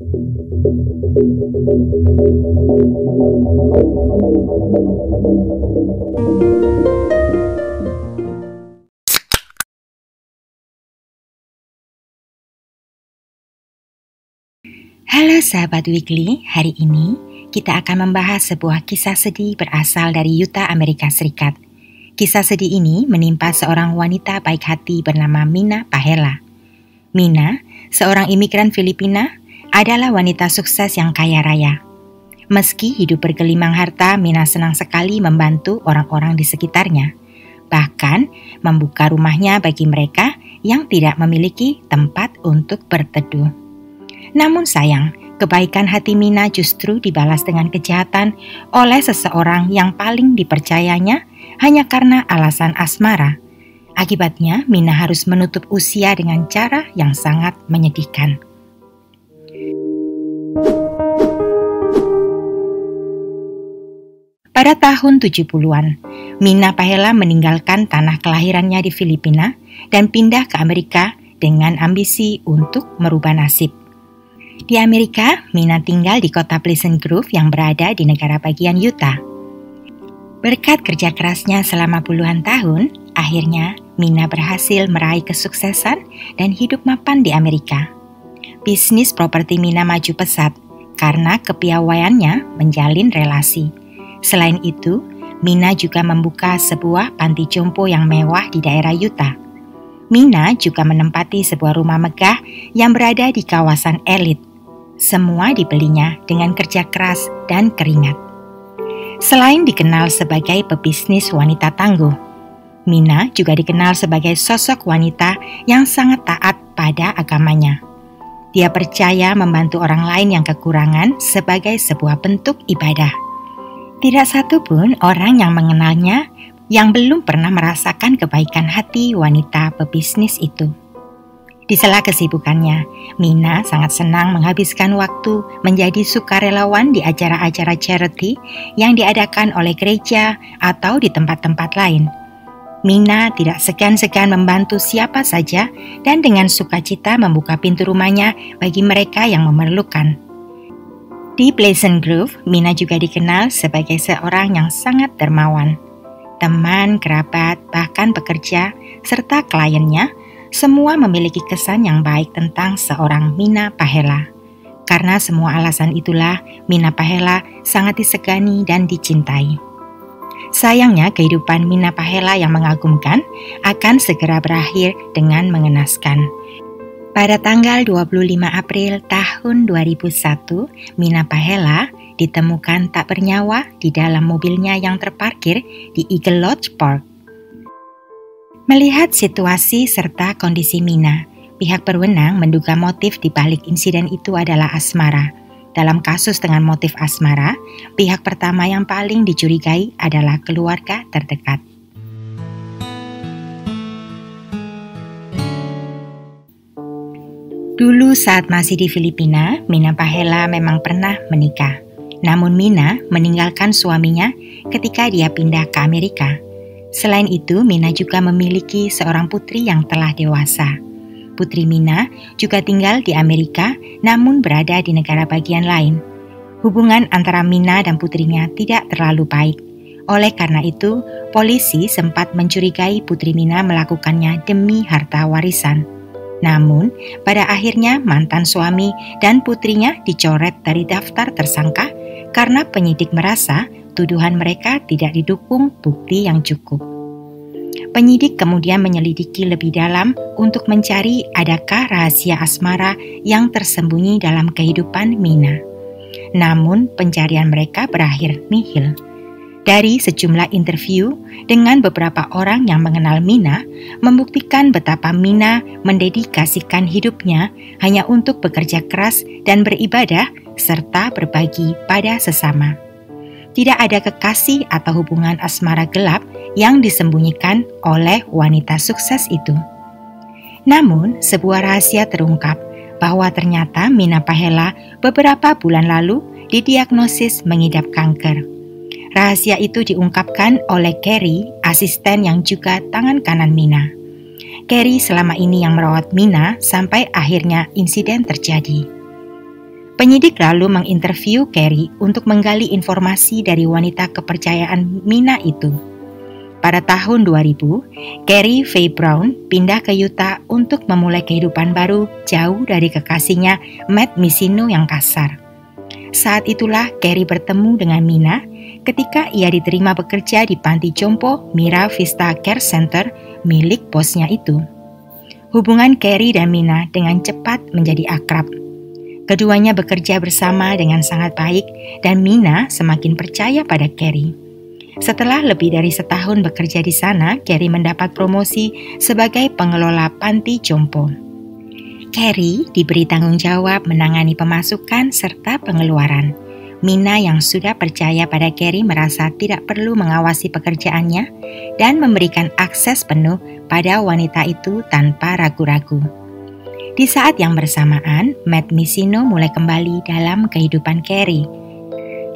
Halo sahabat Weekly, hari ini kita akan membahas sebuah kisah sedih berasal dari Utah, Amerika Serikat. Kisah sedih ini menimpa seorang wanita baik hati bernama Mina Pahela. Mina, seorang imigran Filipina, adalah wanita sukses yang kaya raya. Meski hidup bergelimang harta, Mina senang sekali membantu orang-orang di sekitarnya. Bahkan membuka rumahnya bagi mereka yang tidak memiliki tempat untuk berteduh. Namun sayang, kebaikan hati Mina justru dibalas dengan kejahatan oleh seseorang yang paling dipercayanya hanya karena alasan asmara. Akibatnya, Mina harus menutup usia dengan cara yang sangat menyedihkan. Pada tahun 70-an, Mina Pahela meninggalkan tanah kelahirannya di Filipina dan pindah ke Amerika dengan ambisi untuk merubah nasib. Di Amerika, Mina tinggal di kota Pleasant Grove yang berada di negara bagian Utah. Berkat kerja kerasnya selama puluhan tahun, akhirnya Mina berhasil meraih kesuksesan dan hidup mapan di Amerika. Bisnis properti Mina maju pesat karena kepiawaiannya menjalin relasi. Selain itu, Mina juga membuka sebuah panti jompo yang mewah di daerah Utah. Mina juga menempati sebuah rumah megah yang berada di kawasan elit. Semua dibelinya dengan kerja keras dan keringat. Selain dikenal sebagai pebisnis wanita tangguh, Mina juga dikenal sebagai sosok wanita yang sangat taat pada agamanya. Dia percaya membantu orang lain yang kekurangan sebagai sebuah bentuk ibadah. Tidak satu pun orang yang mengenalnya yang belum pernah merasakan kebaikan hati wanita pebisnis itu. Di sela kesibukannya, Mina sangat senang menghabiskan waktu menjadi sukarelawan di acara-acara charity yang diadakan oleh gereja atau di tempat-tempat lain. Mina tidak segan-segan membantu siapa saja dan dengan sukacita membuka pintu rumahnya bagi mereka yang memerlukan. Di Pleasant Grove, Mina juga dikenal sebagai seorang yang sangat dermawan. Teman, kerabat, bahkan pekerja, serta kliennya semua memiliki kesan yang baik tentang seorang Mina Pahela. Karena semua alasan itulah, Mina Pahela sangat disegani dan dicintai. Sayangnya, kehidupan Mina Pahela yang mengagumkan akan segera berakhir dengan mengenaskan. Pada tanggal 25 April tahun 2001, Mina Pahela ditemukan tak bernyawa di dalam mobilnya yang terparkir di Eagle Lodge Park. Melihat situasi serta kondisi Mina, pihak berwenang menduga motif di balik insiden itu adalah asmara. Dalam kasus dengan motif asmara, pihak pertama yang paling dicurigai adalah keluarga terdekat. Dulu saat masih di Filipina, Mina Pahela memang pernah menikah. Namun Mina meninggalkan suaminya ketika dia pindah ke Amerika. Selain itu, Mina juga memiliki seorang putri yang telah dewasa. Putri Mina juga tinggal di Amerika, namun berada di negara bagian lain. Hubungan antara Mina dan putrinya tidak terlalu baik. Oleh karena itu, polisi sempat mencurigai putri Mina melakukannya demi harta warisan. Namun, pada akhirnya mantan suami dan putrinya dicoret dari daftar tersangka karena penyidik merasa tuduhan mereka tidak didukung bukti yang cukup. Penyidik kemudian menyelidiki lebih dalam untuk mencari adakah rahasia asmara yang tersembunyi dalam kehidupan Mina. Namun pencarian mereka berakhir nihil. Dari sejumlah interview dengan beberapa orang yang mengenal Mina, membuktikan betapa Mina mendedikasikan hidupnya hanya untuk bekerja keras dan beribadah serta berbagi pada sesama. Tidak ada kekasih atau hubungan asmara gelap yang disembunyikan oleh wanita sukses itu. Namun, sebuah rahasia terungkap bahwa ternyata Mina Pahela beberapa bulan lalu didiagnosis mengidap kanker. Rahasia itu diungkapkan oleh Carrie, asisten yang juga tangan kanan Mina. Carrie selama ini yang merawat Mina sampai akhirnya insiden terjadi. Penyidik lalu menginterview Carey untuk menggali informasi dari wanita kepercayaan Mina itu. Pada tahun 2000, Carey Faye Brown pindah ke Utah untuk memulai kehidupan baru jauh dari kekasihnya Matt Messino yang kasar. Saat itulah Carey bertemu dengan Mina ketika ia diterima bekerja di panti jompo Mira Vista Care Center milik bosnya itu. Hubungan Carey dan Mina dengan cepat menjadi akrab. Keduanya bekerja bersama dengan sangat baik dan Mina semakin percaya pada Carey. Setelah lebih dari setahun bekerja di sana, Carey mendapat promosi sebagai pengelola panti jompo. Carey diberi tanggung jawab menangani pemasukan serta pengeluaran. Mina yang sudah percaya pada Carey merasa tidak perlu mengawasi pekerjaannya dan memberikan akses penuh pada wanita itu tanpa ragu-ragu. Di saat yang bersamaan, Matt Messino mulai kembali dalam kehidupan Carey.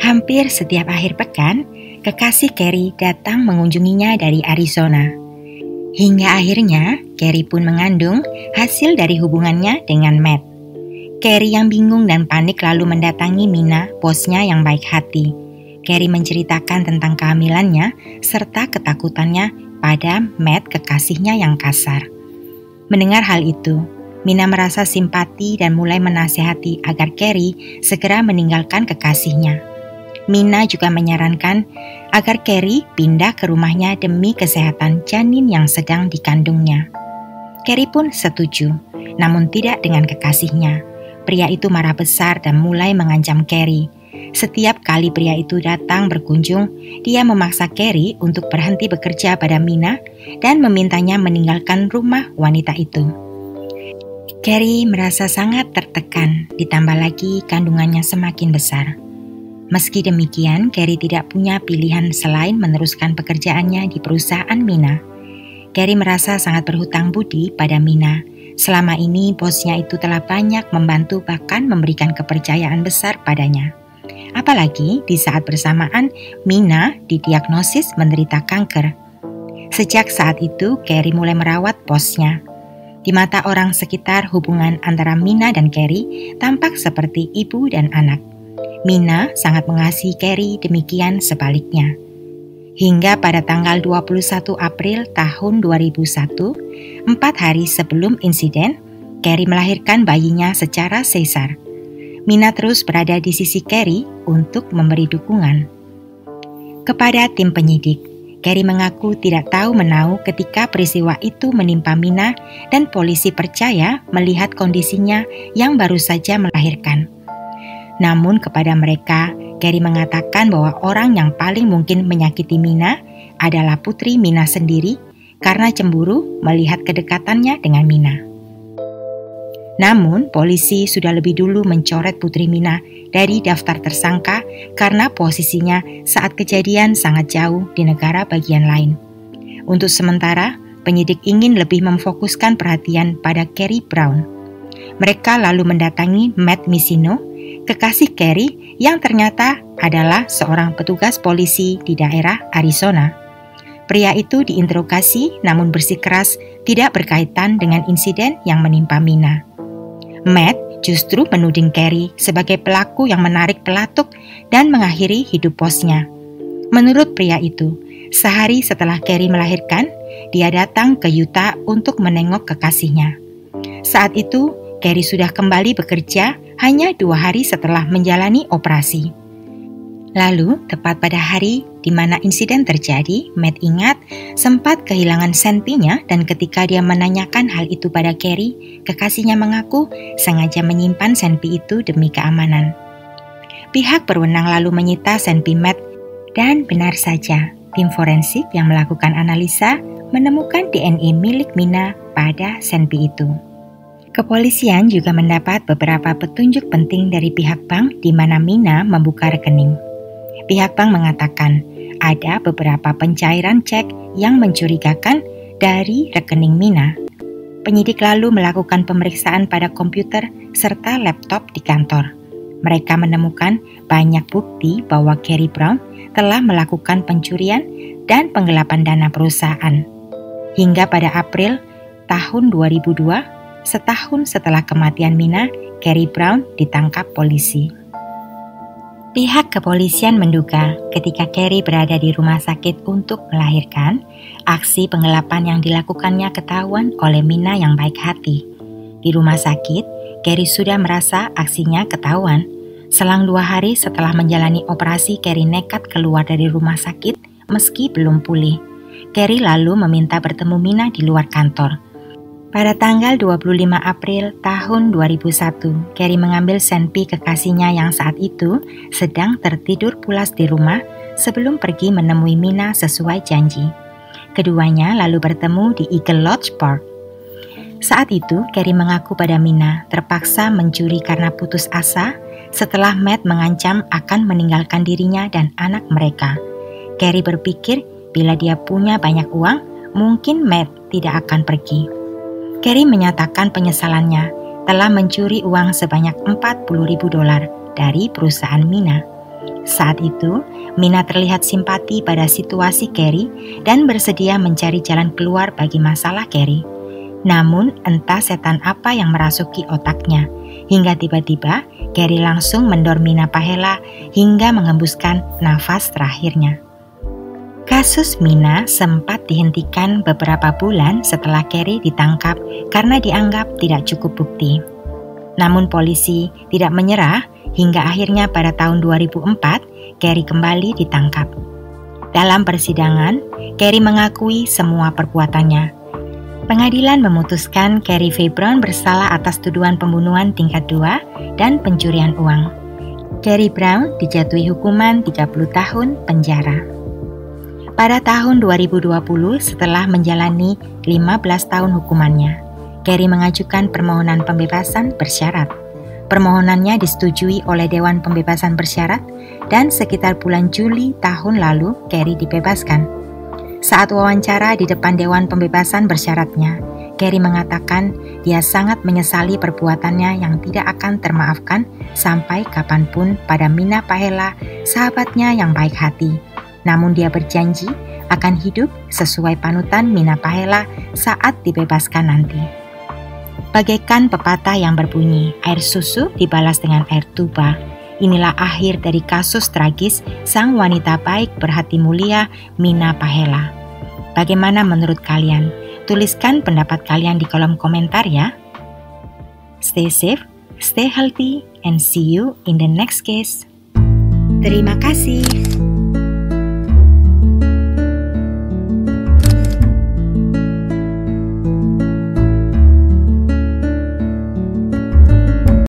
Hampir setiap akhir pekan, kekasih Carey datang mengunjunginya dari Arizona. Hingga akhirnya, Carey pun mengandung hasil dari hubungannya dengan Matt. Carey yang bingung dan panik lalu mendatangi Mina, bosnya yang baik hati. Carey menceritakan tentang kehamilannya serta ketakutannya pada Matt, kekasihnya yang kasar. Mendengar hal itu, Mina merasa simpati dan mulai menasihati agar Carey segera meninggalkan kekasihnya. Mina juga menyarankan agar Carey pindah ke rumahnya demi kesehatan janin yang sedang dikandungnya. Carey pun setuju, namun tidak dengan kekasihnya. Pria itu marah besar dan mulai mengancam Carey. Setiap kali pria itu datang berkunjung, dia memaksa Carey untuk berhenti bekerja pada Mina dan memintanya meninggalkan rumah wanita itu. Carey merasa sangat tertekan, ditambah lagi kandungannya semakin besar. Meski demikian, Carey tidak punya pilihan selain meneruskan pekerjaannya di perusahaan Mina. Carey merasa sangat berhutang budi pada Mina. Selama ini bosnya itu telah banyak membantu bahkan memberikan kepercayaan besar padanya. Apalagi di saat bersamaan Mina didiagnosis menderita kanker. Sejak saat itu, Carey mulai merawat bosnya. Di mata orang sekitar, hubungan antara Mina dan Carey tampak seperti ibu dan anak. Mina sangat mengasihi Carey, demikian sebaliknya. Hingga pada tanggal 21 April tahun 2001, 4 hari sebelum insiden, Carey melahirkan bayinya secara sesar. Mina terus berada di sisi Carey untuk memberi dukungan. Kepada tim penyidik, Carey mengaku tidak tahu menahu ketika peristiwa itu menimpa Mina dan polisi percaya melihat kondisinya yang baru saja melahirkan. Namun kepada mereka, Carey mengatakan bahwa orang yang paling mungkin menyakiti Mina adalah putri Mina sendiri karena cemburu melihat kedekatannya dengan Mina. Namun, polisi sudah lebih dulu mencoret putri Mina dari daftar tersangka karena posisinya saat kejadian sangat jauh di negara bagian lain. Untuk sementara, penyidik ingin lebih memfokuskan perhatian pada Carey Brown. Mereka lalu mendatangi Matt Messino, kekasih Carey yang ternyata adalah seorang petugas polisi di daerah Arizona. Pria itu diinterogasi namun bersikeras tidak berkaitan dengan insiden yang menimpa Mina. Matt justru menuding Carey sebagai pelaku yang menarik pelatuk dan mengakhiri hidup bosnya. Menurut pria itu, sehari setelah Carey melahirkan, dia datang ke Utah untuk menengok kekasihnya. Saat itu, Carey sudah kembali bekerja hanya 2 hari setelah menjalani operasi. Lalu, tepat pada hari di mana insiden terjadi, Matt ingat sempat kehilangan sentinya dan ketika dia menanyakan hal itu pada Carey, kekasihnya mengaku sengaja menyimpan senpi itu demi keamanan. Pihak berwenang lalu menyita senpi Matt dan benar saja, tim forensik yang melakukan analisa menemukan DNA milik Mina pada senpi itu. Kepolisian juga mendapat beberapa petunjuk penting dari pihak bank di mana Mina membuka rekening. Pihak bank mengatakan ada beberapa pencairan cek yang mencurigakan dari rekening Mina. Penyidik lalu melakukan pemeriksaan pada komputer serta laptop di kantor. Mereka menemukan banyak bukti bahwa Carey Brown telah melakukan pencurian dan penggelapan dana perusahaan. Hingga pada April tahun 2002, setahun setelah kematian Mina, Carrie Brown ditangkap polisi. Pihak kepolisian menduga ketika Carrie berada di rumah sakit untuk melahirkan, aksi penggelapan yang dilakukannya ketahuan oleh Mina yang baik hati. Di rumah sakit, Carrie sudah merasa aksinya ketahuan. Selang 2 hari setelah menjalani operasi, Carrie nekat keluar dari rumah sakit meski belum pulih. Carrie lalu meminta bertemu Mina di luar kantor. Pada tanggal 25 April tahun 2001, Carrie mengambil selfie kekasihnya yang saat itu sedang tertidur pulas di rumah sebelum pergi menemui Mina sesuai janji. Keduanya lalu bertemu di Eagle Lodge Park. Saat itu, Carrie mengaku pada Mina terpaksa mencuri karena putus asa setelah Matt mengancam akan meninggalkan dirinya dan anak mereka. Carrie berpikir bila dia punya banyak uang, mungkin Matt tidak akan pergi. Carrie menyatakan penyesalannya telah mencuri uang sebanyak $40.000 dari perusahaan Mina. Saat itu, Mina terlihat simpati pada situasi Carrie dan bersedia mencari jalan keluar bagi masalah Carrie. Namun, entah setan apa yang merasuki otaknya, hingga tiba-tiba Carrie langsung mendorong Mina Pahela hingga mengembuskan nafas terakhirnya. Kasus Mina sempat dihentikan beberapa bulan setelah Carrie ditangkap karena dianggap tidak cukup bukti. Namun polisi tidak menyerah hingga akhirnya pada tahun 2004 Carrie kembali ditangkap. Dalam persidangan, Carrie mengakui semua perbuatannya. Pengadilan memutuskan Carrie Faye Brown bersalah atas tuduhan pembunuhan tingkat 2 dan pencurian uang. Carrie Brown dijatuhi hukuman 30 tahun penjara. Pada tahun 2020, setelah menjalani 15 tahun hukumannya, Carrie mengajukan permohonan pembebasan bersyarat. Permohonannya disetujui oleh Dewan Pembebasan Bersyarat dan sekitar bulan Juli tahun lalu Carrie dibebaskan. Saat wawancara di depan Dewan Pembebasan Bersyaratnya, Carrie mengatakan dia sangat menyesali perbuatannya yang tidak akan termaafkan sampai kapanpun pada Mina Pahela, sahabatnya yang baik hati. Namun dia berjanji akan hidup sesuai panutan Mina Pahela saat dibebaskan nanti. Bagaikan pepatah yang berbunyi, air susu dibalas dengan air tuba. Inilah akhir dari kasus tragis sang wanita baik berhati mulia Mina Pahela. Bagaimana menurut kalian? Tuliskan pendapat kalian di kolom komentar ya. Stay safe, stay healthy, and see you in the next case. Terima kasih.